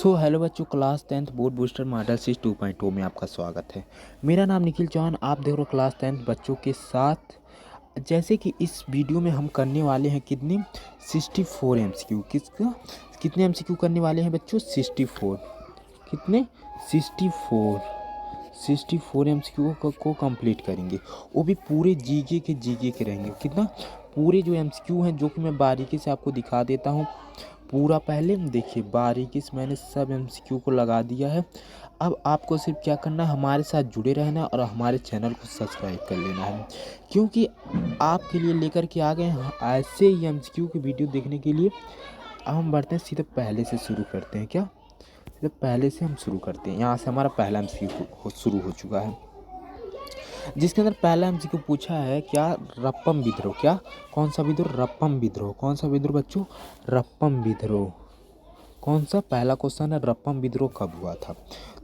Hello बच्चों, class 10th board booster model series 2.0 में आपका स्वागत है। मेरा नाम निखिल चौहान, आप देख रहे हो क्लास 10th बच्चों के साथ। जैसे कि इस वीडियो में हम करने वाले हैं कितने 64 MCQ। कितने MCQ करने वाले हैं बच्चों? 64। कितने? 64 MCQ को कंप्लीट करेंगे, वो भी पूरे जीके के रहेंगे। कितना? पूरे जो MCQ हैं, जो कि मैं बारीकी से आपको दिखा देता हूँ। पूरा पहले देखिए, बारीकी से मैंने सब MCQ को लगा दिया है। अब आपको सिर्फ क्या करना है, हमारे साथ जुड़े रहना और हमारे चैनल को सब्सक्राइब कर लेना है, क्योंकि आपके लिए लेकर के आ गए हैं ऐसे ही MCQ की वीडियो देखने के लिए। अब हम बढ़ते हैं, सीधे पहले से शुरू करते हैं। क्या सीधे पहले से हम शुरू करते हैं? यहाँ से हमारा पहला MCQ शुरू हो चुका है, जिसके अंदर पहला MCQ पूछा है क्या? रप्पम विद्रोह। क्या? कौन सा विद्रोह? रप्पम विद्रोह। कौन सा विद्रोह बच्चों? रप्पम विद्रोह। कौन सा? पहला क्वेश्चन है, रप्पम विद्रोह कब हुआ था?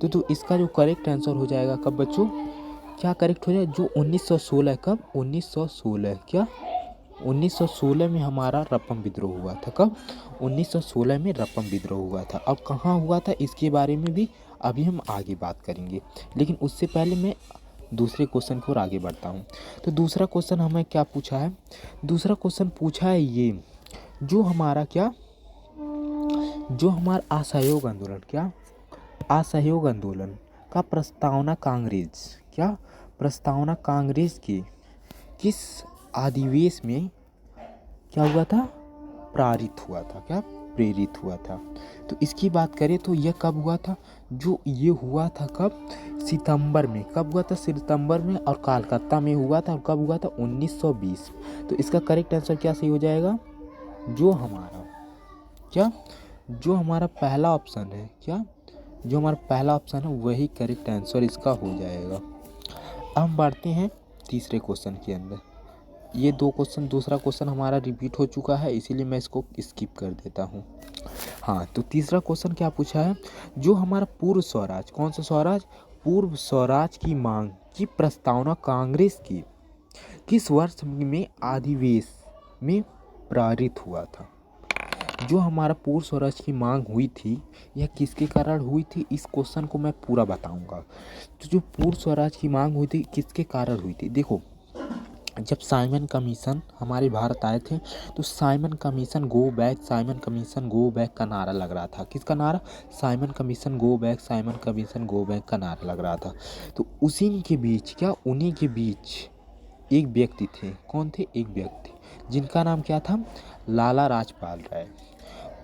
तो इसका जो करेक्ट आंसर हो जाएगा कब बच्चों? क्या करेक्ट हो जाए? जो 1916। कब? 1916। क्या? 1916 में हमारा रप्पम विद्रोह हुआ था। कब? 1916 में रप्पम विद्रोह हुआ था। और कहाँ हुआ था इसके बारे में भी अभी हम आगे बात करेंगे, लेकिन उससे पहले मैं दूसरे क्वेश्चन की ओर आगे बढ़ता हूँ। तो दूसरा क्वेश्चन हमें क्या पूछा है? दूसरा क्वेश्चन पूछा है ये, जो हमारा क्या, जो हमारा असहयोग आंदोलन, क्या असहयोग आंदोलन का प्रस्तावना कांग्रेस, क्या प्रस्तावना कांग्रेस की किस अधिवेश में क्या हुआ था? पारित हुआ था। क्या? प्रेरित हुआ था। तो इसकी बात करें तो यह कब हुआ था? जो ये हुआ था कब? सितंबर में। कब हुआ था? सितंबर में। और कलकत्ता में हुआ था। और कब हुआ था? 1920। तो इसका करेक्ट आंसर क्या सही हो जाएगा? जो हमारा क्या, जो हमारा पहला ऑप्शन है, क्या जो हमारा पहला ऑप्शन है वही करेक्ट आंसर इसका हो जाएगा। अब हम बढ़ते हैं तीसरे क्वेश्चन के अंदर। ये दो क्वेश्चन, दूसरा क्वेश्चन हमारा रिपीट हो चुका है, इसीलिए मैं इसको स्किप कर देता हूँ। हाँ, तो तीसरा क्वेश्चन क्या पूछा है? जो हमारा पूर्व स्वराज, कौन सा स्वराज? पूर्व स्वराज की मांग की प्रस्तावना कांग्रेस की किस वर्ष में अधिवेश में पारित हुआ था? जो हमारा पूर्व स्वराज की मांग हुई थी, यह किसके कारण हुई थी? इस क्वेश्चन को मैं पूरा बताऊंगा। तो जो पूर्व स्वराज की मांग हुई थी, किसके कारण हुई थी? देखो, जब साइमन कमीशन हमारे भारत आए थे, तो Simon commission go back, Simon commission go back का नारा लग रहा था। किसका नारा? Simon commission go back, Simon commission go back का नारा लग रहा था। तो उसी के बीच, क्या उन्हीं के बीच एक व्यक्ति थे। कौन थे? एक व्यक्ति जिनका नाम क्या था? लाला राजपाल राय।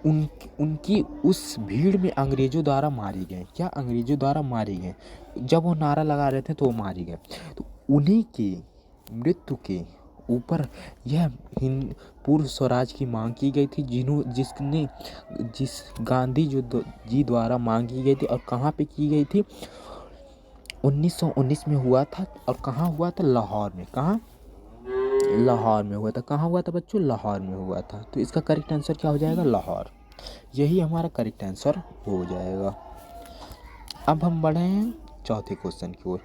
उनकी उस भीड़ में अंग्रेजों द्वारा मारी गए। क्या? अंग्रेजों द्वारा मारे गए। जब वो नारा लगा रहे थे तो वो मारी गए। तो उन्हीं की मृत्यु के ऊपर यह पूर्व स्वराज की मांग की गई थी, जिस गांधी जी द्वारा मांगी गई थी। और कहाँ पे की गई थी? 1919 में हुआ था। और कहाँ हुआ था? लाहौर में। कहाँ? लाहौर में हुआ था। कहाँ हुआ था बच्चों? लाहौर में हुआ था। तो इसका करेक्ट आंसर क्या हो जाएगा? लाहौर। यही हमारा करेक्ट आंसर हो जाएगा। अब हम बढ़े हैं चौथे क्वेश्चन की ओर।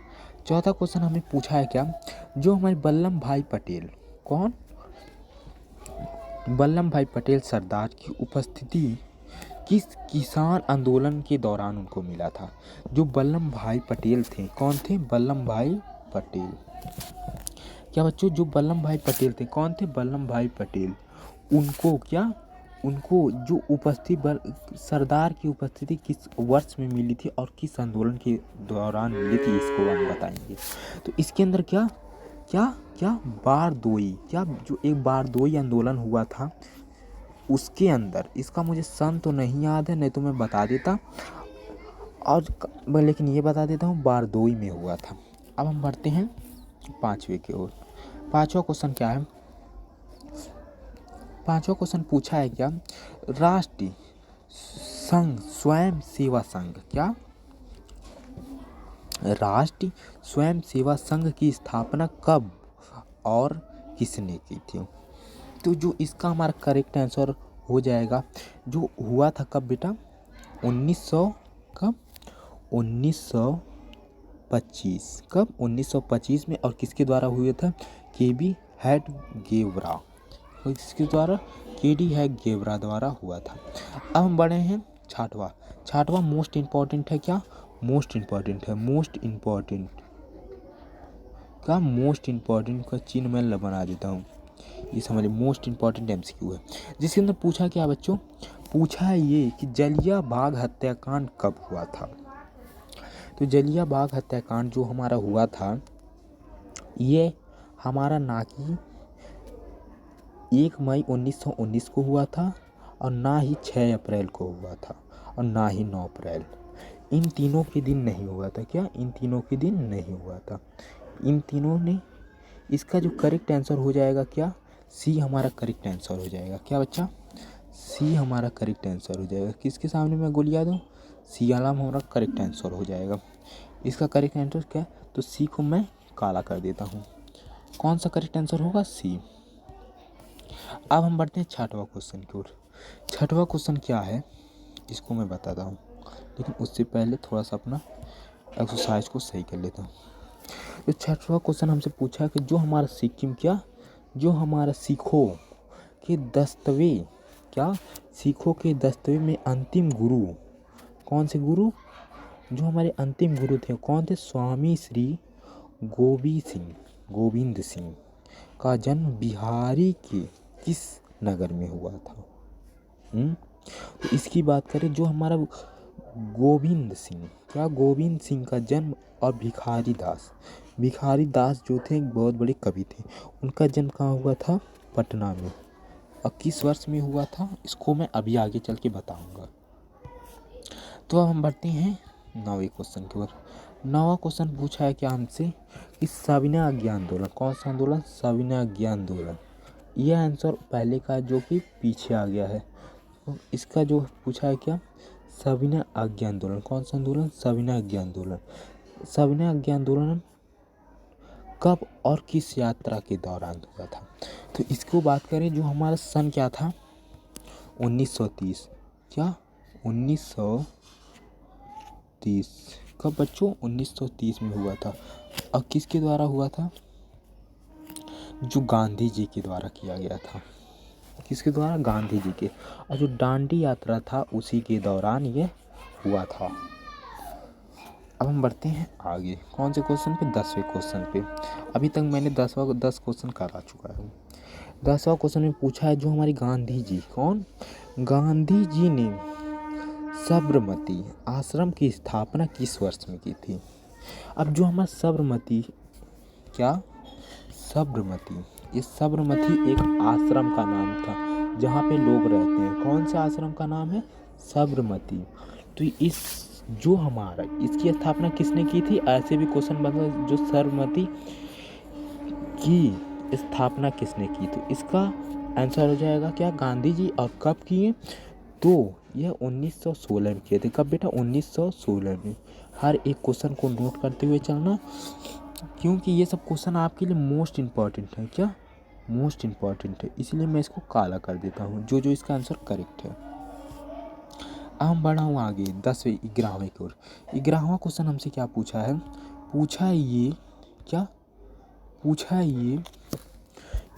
चौथा क्वेश्चन हमें पूछा है क्या? जो हमारे वल्लभ भाई पटेल, कौन? वल्लभ भाई पटेल सरदार की उपस्थिति किस किसान आंदोलन के दौरान उनको मिला था? जो वल्लभ भाई पटेल थे, कौन थे? वल्लभ भाई पटेल। क्या बच्चों? जो वल्लभ भाई पटेल थे, कौन थे? वल्लभ भाई पटेल। उनको क्या, उनको जो सरदार की उपस्थिति किस वर्ष में मिली थी और किस आंदोलन के दौरान मिली थी, इसको हम बताएंगे। तो इसके अंदर क्या क्या क्या बारदोई, क्या जो एक बारदोई आंदोलन हुआ था, उसके अंदर, इसका मुझे सन तो नहीं याद है, नहीं तो मैं बता देता, और लेकिन ये बता देता हूँ, बारदोई में हुआ था। अब हम बढ़ते हैं पांचवे की ओर। पांचवा क्वेश्चन क्या है? पांचवा क्वेश्चन पूछा है क्या? राष्ट्रीय संघ स्वयं सेवा संघ, क्या राष्ट्रीय स्वयं सेवा संघ की स्थापना कब और किसने की थी? तो जो इसका हमारा करेक्ट आंसर हो जाएगा, जो हुआ था कब बेटा? 1900, कब? 1925। कब? 1925 में। और किसके द्वारा हुआ था? केबी हेड गेवरा। किसके द्वारा? केडी हेड गेवरा द्वारा हुआ था। अब हम बढ़े हैं छठवां। छठवां मोस्ट इम्पॉर्टेंट है क्या? मोस्ट इम्पॉर्टेंट है। मोस्ट इम्पॉर्टेंट का मोस्ट इम्पॉर्टेंट का चिन्ह मैं बना देता हूँ। ये समझिए मोस्ट इम्पॉर्टेंट एमसीक्यू है, जिसके अंदर पूछा क्या बच्चों? पूछा है ये कि जलिया बाग हत्याकांड कब हुआ था। तो जलिया बाग हत्याकांड जो हमारा हुआ था, ये हमारा ना कि 1 मई 1919 को हुआ था, और ना ही 6 अप्रैल को हुआ था, और ना ही 9 अप्रैल। इन तीनों के दिन नहीं हुआ था। क्या? इन तीनों के दिन नहीं हुआ था। इन तीनों ने, इसका जो करेक्ट आंसर हो जाएगा क्या? सी हमारा करेक्ट आंसर हो जाएगा। क्या बच्चा? सी हमारा करेक्ट आंसर हो जाएगा। किसके सामने मैं गोलियां दूँ? सी वाला हमारा करेक्ट आंसर हो जाएगा। इसका करेक्ट आंसर क्या है? तो सी को मैं काला कर देता हूँ। कौन सा करेक्ट आंसर होगा? सी। अब हम बढ़ते हैं छठवां क्वेश्चन की ओर। छठवां क्वेश्चन क्या है इसको मैं बताता हूँ, लेकिन उससे पहले थोड़ा सा अपना एक्सरसाइज को सही कर लेता हूँ। तो छठवां क्वेश्चन हमसे पूछा कि जो हमारा सिक्किम क्या, जो हमारा सिखों के दस्तवे क्या, सिखों के दस्तवे में अंतिम गुरु कौन से गुरु? जो हमारे अंतिम गुरु थे कौन थे? स्वामी श्री गोविंद सिंह का जन्म बिहारी के किस नगर में हुआ था? तो इसकी बात करें, जो हमारा गोविंद सिंह क्या, गोविंद सिंह का जन्म, और भिखारी दास जो थे एक बहुत बड़े कवि थे, उनका जन्म कहाँ हुआ था? पटना में। और किस वर्ष में हुआ था इसको मैं अभी आगे चल के बताऊंगा। तो अब हम बढ़ते हैं 9वें क्वेश्चन की ओर। 9वां क्वेश्चन पूछा है क्या हमसे कि सविनय अज्ञा आंदोलन, कौन सा आंदोलन? सविनय अज्ञा आंदोलन। यह आंसर पहले का जो कि पीछे आ गया है। तो इसका जो पूछा है क्या? सविनय अज्ञा आंदोलन। कौन सा आंदोलन? सविनय अज्ञा आंदोलन। सविनय अज्ञा आंदोलन कब और किस यात्रा के दौरान हुआ था? तो इसको बात करें, जो हमारा सन क्या था? 1930। क्या? 1930। कब बच्चों? 1930 में हुआ था। और किसके द्वारा हुआ था? जो गांधी जी के द्वारा किया गया था। किसके द्वारा? गांधी जी के। और जो दांडी यात्रा था उसी के दौरान ये हुआ था। अब हम बढ़ते हैं आगे। कौन से क्वेश्चन पे? 10वें क्वेश्चन पे। अभी तक मैंने 10 क्वेश्चन करा चुका हूँ। 10वां क्वेश्चन में पूछा है, जो हमारे गांधी जी, कौन? गांधी जी ने साबरमती आश्रम की स्थापना किस वर्ष में की थी? अब जो हमारा साबरमती क्या, साबरमती, ये साबरमती एक आश्रम का नाम था जहाँ पे लोग रहते हैं। कौन से आश्रम का नाम है? साबरमती। तो इस जो हमारा इसकी स्थापना किसने की थी? ऐसे भी क्वेश्चन बनता, जो साबरमती की स्थापना किसने की? तो इसका आंसर हो जाएगा क्या? गांधी जी। और कब किए? तो यह 1916 में किए थे। कब बेटा? 1916 में। हर एक क्वेश्चन को नोट करते हुए चलना, क्योंकि ये सब क्वेश्चन आपके लिए मोस्ट इम्पॉर्टेंट है। क्या? मोस्ट इम्पॉर्टेंट है, इसलिए मैं इसको काला कर देता हूँ जो इसका आंसर करेक्ट है। अब हम बढ़ा हूँ आगे 10वें 11वें की ओर। 11वां क्वेश्चन हमसे क्या पूछा है? पूछा है ये क्या, पूछा है ये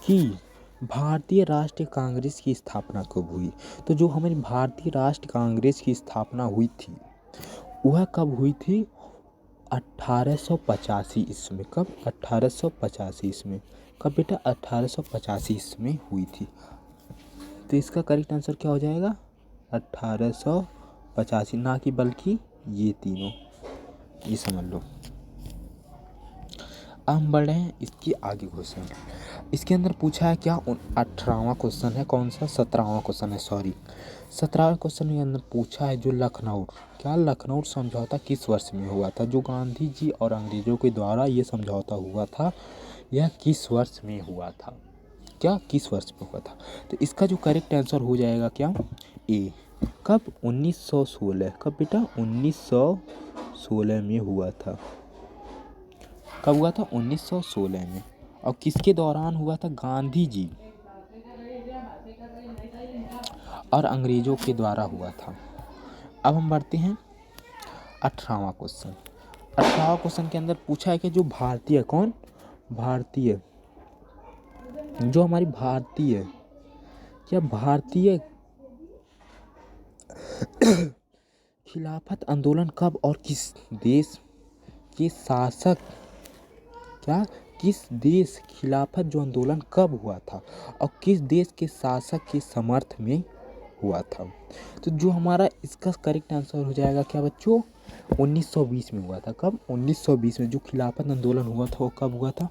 कि भारतीय राष्ट्रीय कांग्रेस की स्थापना कब हुई? तो जो हमारी भारतीय राष्ट्रीय कांग्रेस की स्थापना हुई थी वह कब हुई थी? 1885 ईस्वी में। कब? 1885 ईस्वी में। कब बेटा? 1885 ईस्वी में हुई थी। तो इसका करेक्ट आंसर क्या हो जाएगा? 1885, ना कि बल्कि ये तीनों, ये समझ लो। अब हम बढ़ रहे हैं इसकी आगे क्वेश्चन। इसके अंदर पूछा है क्या? 18वां क्वेश्चन है। कौन सा? 17वां क्वेश्चन है, सॉरी। 17वें क्वेश्चन के अंदर पूछा है, जो लखनऊ क्या, लखनऊ समझौता किस वर्ष में हुआ था? जो गांधी जी और अंग्रेजों के द्वारा ये समझौता हुआ था, यह किस वर्ष में हुआ था? क्या? किस वर्ष में हुआ था? तो इसका जो करेक्ट आंसर हो जाएगा क्या? ए। कब? 1916। कब बेटा? 1916 में हुआ था। कब हुआ था? 1916 में। और किसके दौरान हुआ था? गांधी जी और अंग्रेजों के द्वारा हुआ था। अब हम बढ़ते हैं 18वां क्वेश्चन। 18वां क्वेश्चन के अंदर पूछा है कि जो भारतीय, कौन? भारतीय, जो हमारी भारतीय क्या, भारतीय खिलाफत आंदोलन कब और किस देश के शासक किस देश खिलाफत जो आंदोलन कब हुआ था और किस देश के शासक के समर्थ में हुआ था? तो जो हमारा इसका करेक्ट आंसर हो जाएगा क्या बच्चों? 1920 में हुआ था। कब? 1920 में जो खिलाफत आंदोलन हुआ था वो कब हुआ था?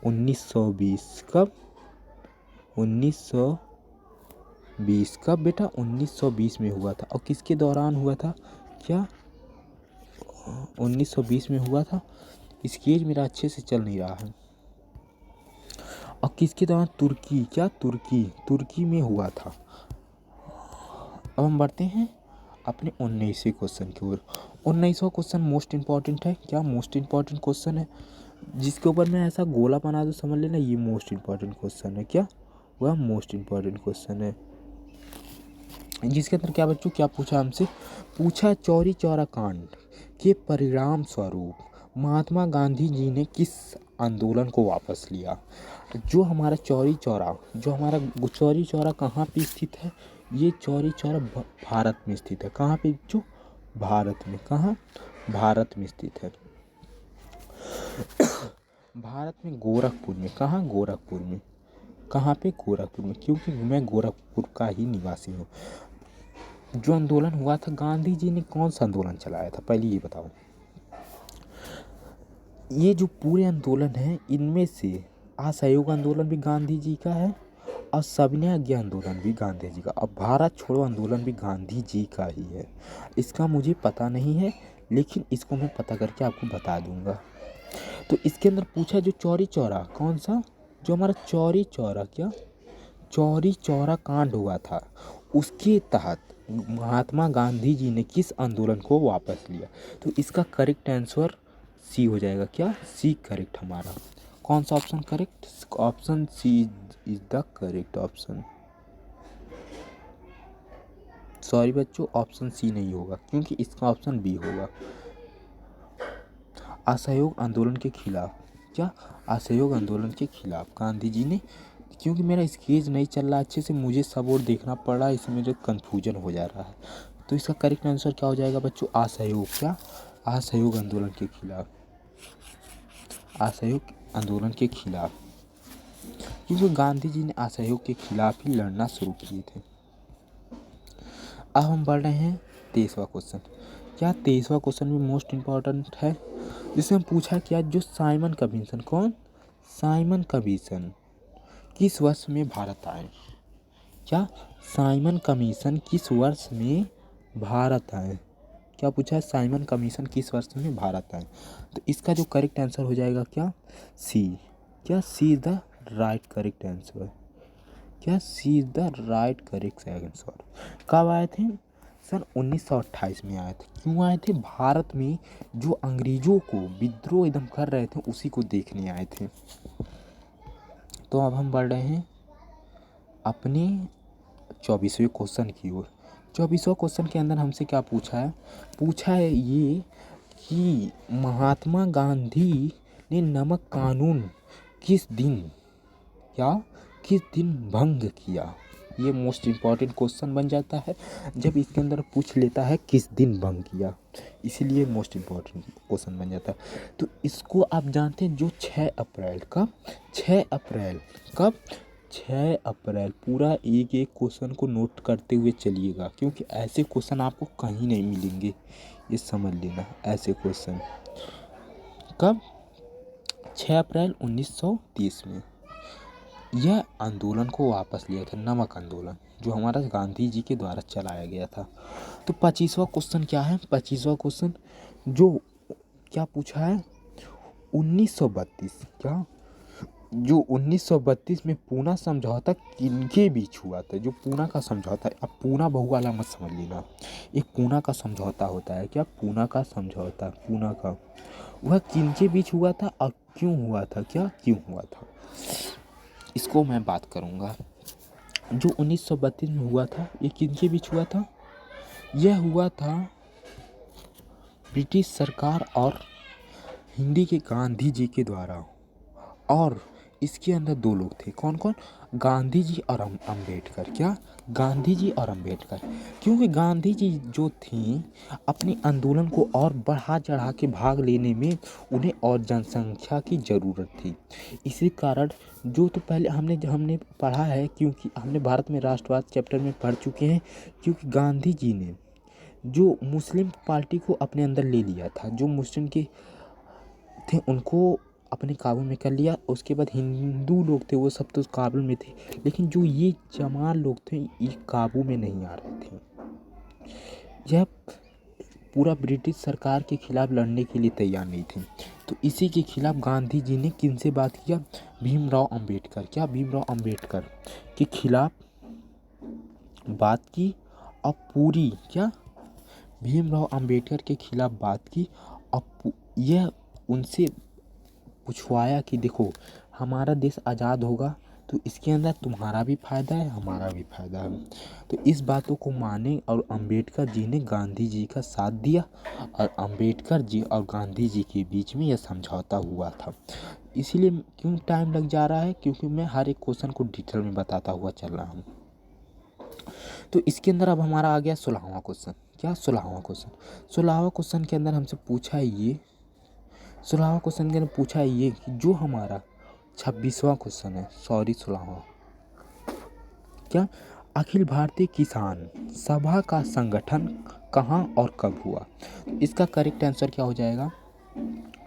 1920। कब? 1920। कब बेटा? 1920 में हुआ था। और किसके दौरान हुआ था? क्या 1920 में हुआ था? स्केच मेरा अच्छे से चल नहीं रहा है। और किसके दौरान? तुर्की। क्या? तुर्की में हुआ था। अब हम बढ़ते हैं अपने 19वें क्वेश्चन की ओर। 19वां क्वेश्चन मोस्ट इम्पॉर्टेंट है। क्या? मोस्ट इम्पॉर्टेंट क्वेश्चन है। जिसके ऊपर मैं ऐसा गोला बना दूँ समझ लेना ये मोस्ट इम्पॉर्टेंट क्वेश्चन है। क्या? वह मोस्ट इम्पॉर्टेंट क्वेश्चन है। जिसके अंदर क्या बच्चों क्या पूछा हमसे? पूछा चौरी चौरा कांड के परिणाम स्वरूप महात्मा गांधी जी ने किस आंदोलन को वापस लिया? जो हमारा चौरी चौरा कहाँ पे स्थित है? ये चौरी चौरा भारत में स्थित है। कहाँ पे बच्चों? भारत में। कहाँ? भारत में स्थित है। भारत में गोरखपुर में। कहाँ? गोरखपुर में। कहाँ पे? गोरखपुर में, क्योंकि मैं गोरखपुर का ही निवासी हूँ। जो आंदोलन हुआ था, गांधी जी ने कौन सा आंदोलन चलाया था पहले ये बताओ? ये जो पूरे आंदोलन हैं इनमें से असहयोग आंदोलन भी गांधी जी का है और सविनय अवज्ञा आंदोलन भी गांधी जी का और भारत छोड़ो आंदोलन भी गांधी जी का ही है। इसका मुझे पता नहीं है लेकिन इसको मैं पता करके आपको बता दूंगा। तो इसके अंदर पूछा जो चौरी चौरा कौन सा? जो हमारा चौरी चौरा क्या? चौरी चौरा कांड हुआ था उसके तहत महात्मा गांधी जी ने किस आंदोलन को वापस लिया? तो इसका करेक्ट आंसर सी हो जाएगा। क्या? सी करेक्ट हमारा। कौन सा option correct? Option C is the correct option. Sorry बच्चों, ऑप्शन सी नहीं होगा क्योंकि इसका ऑप्शन बी होगा। असहयोग आंदोलन के खिलाफ। क्या? असहयोग आंदोलन के खिलाफ गांधी जी ने, क्योंकि मेरा स्केच नहीं चल रहा अच्छे से, मुझे सब और देखना पड़ रहा है, इसमें मुझे कन्फ्यूजन हो जा रहा है। तो इसका करेक्ट आंसर क्या हो जाएगा बच्चों? असहयोग। क्या? असहयोग आंदोलन के खिलाफ। असहयोग आंदोलन के खिलाफ, क्योंकि गांधी जी ने असहयोग के खिलाफ ही लड़ना शुरू किए थे। अब हम बढ़ रहे हैं 23वां क्वेश्चन। क्या? 23वां क्वेश्चन भी मोस्ट इम्पॉर्टेंट है, जिससे हम पूछा क्या जो साइमन कमीशन, कौन? साइमन कमीशन किस वर्ष में भारत आए? क्या? साइमन कमीशन किस वर्ष में भारत आए? क्या पूछा है? साइमन कमीशन किस वर्ष में भारत आए? तो इसका जो करेक्ट आंसर हो जाएगा क्या? सी। क्या? C is the right correct answer. क्या? C is the right correct answer. कब आए थे? सन 1928 में आए थे। क्यों आए थे? भारत में जो अंग्रेजों को विद्रोह एकदम कर रहे थे उसी को देखने आए थे। तो अब हम बढ़ रहे हैं अपने 24वें क्वेश्चन की ओर। 24वां क्वेश्चन के अंदर हमसे क्या पूछा है? पूछा है ये कि महात्मा गांधी ने नमक कानून किस दिन भंग किया? ये मोस्ट इम्पॉर्टेंट क्वेश्चन बन जाता है जब इसके अंदर पूछ लेता है किस दिन भंग किया, इसीलिए मोस्ट इम्पॉर्टेंट क्वेश्चन बन जाता है। तो इसको आप जानते हैं जो 6 अप्रैल। कब? 6 अप्रैल। कब? 6 अप्रैल। पूरा एक एक क्वेश्चन को नोट करते हुए चलिएगा क्योंकि ऐसे क्वेश्चन आपको कहीं नहीं मिलेंगे, ये समझ लेना। ऐसे क्वेश्चन कब? 6 अप्रैल 1930 में यह आंदोलन को वापस लिया था, नमक आंदोलन जो हमारा गांधी जी के द्वारा चलाया गया था। तो 25वां क्वेश्चन क्या है? 25वां क्वेश्चन जो क्या पूछा है? 1932। क्या? जो 1932 में पूना समझौता किनके बीच हुआ था? जो पूना का समझौता, अब पूना बहु वाला मत समझ लेना, एक पूना का समझौता होता है। क्या? पूना का समझौता, पूना का, वह किनके बीच हुआ था और क्यों हुआ था? क्या? क्यों हुआ था, इसको मैं बात करूँगा। जो 1932 में हुआ था ये किनके बीच हुआ था? यह हुआ था ब्रिटिश सरकार और हिंदी के गांधी जी के द्वारा, और इसके अंदर दो लोग थे, कौन कौन? गांधी जी और अम्बेडकर। क्या? गांधी जी और अम्बेडकर। क्योंकि गांधी जी जो थी अपने आंदोलन को और बढ़ा चढ़ा के भाग लेने में उन्हें और जनसंख्या की ज़रूरत थी। इसी कारण जो तो पहले हमने पढ़ा है, क्योंकि हमने भारत में राष्ट्रवाद चैप्टर में पढ़ चुके हैं, क्योंकि गांधी जी ने जो मुस्लिम पार्टी को अपने अंदर ले लिया था, जो मुस्लिम के थे उनको अपने काबू में कर लिया। उसके बाद हिंदू लोग थे वो सब तो काबू में थे, लेकिन जो ये जमाल लोग थे ये काबू में नहीं आ रहे थे। यह पूरा ब्रिटिश सरकार के खिलाफ लड़ने के लिए तैयार नहीं थे। तो इसी के खिलाफ गांधी जी ने किनसे बात किया? भीमराव अंबेडकर। क्या? भीमराव अंबेडकर के खिलाफ बात की और पूरी क्या भीमराव अंबेडकर के खिलाफ बात की और यह उनसे पूछवाया कि देखो हमारा देश आज़ाद होगा तो इसके अंदर तुम्हारा भी फ़ायदा है हमारा भी फ़ायदा है। तो इस बातों को माने और अंबेडकर जी ने गांधी जी का साथ दिया और अंबेडकर जी और गांधी जी के बीच में यह समझौता हुआ था। इसीलिए क्यों टाइम लग जा रहा है, क्योंकि मैं हर एक क्वेश्चन को डिटेल में बताता हुआ चल रहा हूँ। तो इसके अंदर अब हमारा आ गया 16वां क्वेश्चन। क्या? 16वां क्वेश्चन। 16वां क्वेश्चन के अंदर हमसे पूछा है ये 16वां क्वेश्चन के अंदर पूछा है ये कि जो हमारा 26वां क्वेश्चन है, सॉरी 16वां। क्या? अखिल भारतीय किसान सभा का संगठन कहाँ और कब हुआ? इसका करेक्ट आंसर क्या हो जाएगा?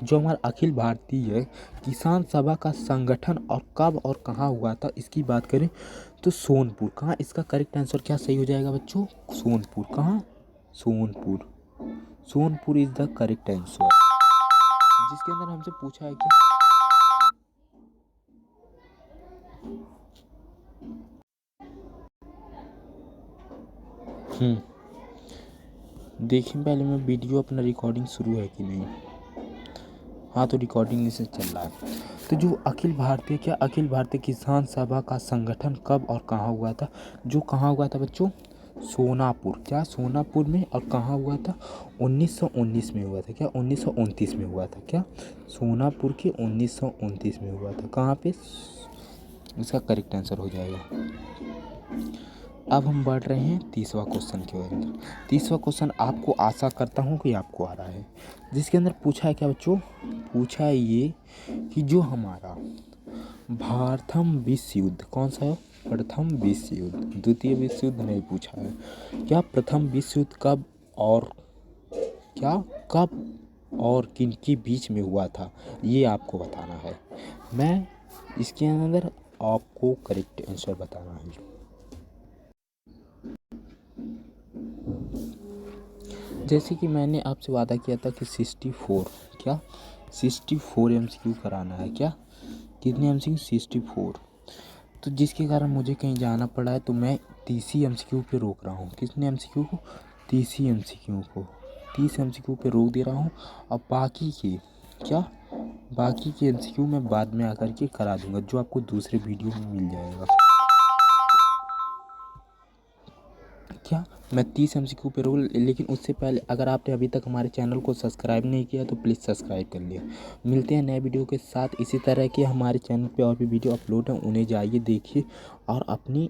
जो हमारा अखिल भारतीय किसान सभा का संगठन और कब और कहाँ हुआ था इसकी बात करें तो सोनपुर। कहाँ? इसका करेक्ट आंसर क्या सही हो जाएगा बच्चों? सोनपुर। कहाँ? Sonpur. Sonpur is the correct answer. जिसके अंदर हमसे पूछा है कि देखिए पहले मैं वीडियो अपना रिकॉर्डिंग शुरू है कि नहीं। हाँ, तो रिकॉर्डिंग से चल रहा है। तो जो अखिल भारतीय किसान सभा का संगठन कब और कहाँ हुआ था? जो कहाँ हुआ था बच्चों? सोनापुर। क्या? सोनापुर में। और कहाँ हुआ था? 1919 में हुआ था। क्या? 1929 में हुआ था। क्या? सोनापुर के 1929 में हुआ था। कहाँ पे? इसका करेक्ट आंसर हो जाएगा। अब हम बढ़ रहे हैं 30वां क्वेश्चन के अंदर। 30वां क्वेश्चन आपको आशा करता हूँ कि आपको आ रहा है। जिसके अंदर पूछा है क्या बच्चों? पूछा है ये कि जो हमारा प्रथम विश्व युद्ध कौन सा है? प्रथम विश्व युद्ध। द्वितीय विश्व युद्ध नहीं पूछा है। क्या? प्रथम विश्व युद्ध कब और किनके बीच में हुआ था ये आपको बताना है। मैं इसके अंदर आपको करेक्ट आंसर बताना है। जैसे कि मैंने आपसे वादा किया था कि 64 क्या 64 MCQ कराना है। क्या? कितने MCQ? 64। तो जिसके कारण मुझे कहीं जाना पड़ा है तो मैं 30 MCQ पे रोक रहा हूँ। कितने MCQ को? 30 MCQ को 30 MCQ पे रोक दे रहा हूँ। और बाकी के MCQ मैं बाद में आकर के करा दूँगा, जो आपको दूसरे वीडियो में मिल जाएगा। क्या? मैं 30 MCQ पे रोक, लेकिन उससे पहले अगर आपने अभी तक हमारे चैनल को सब्सक्राइब नहीं किया तो प्लीज़ सब्सक्राइब कर लिया। मिलते हैं नए वीडियो के साथ। इसी तरह के हमारे चैनल पे और भी वीडियो अपलोड हैं, उन्हें जाइए देखिए और अपनी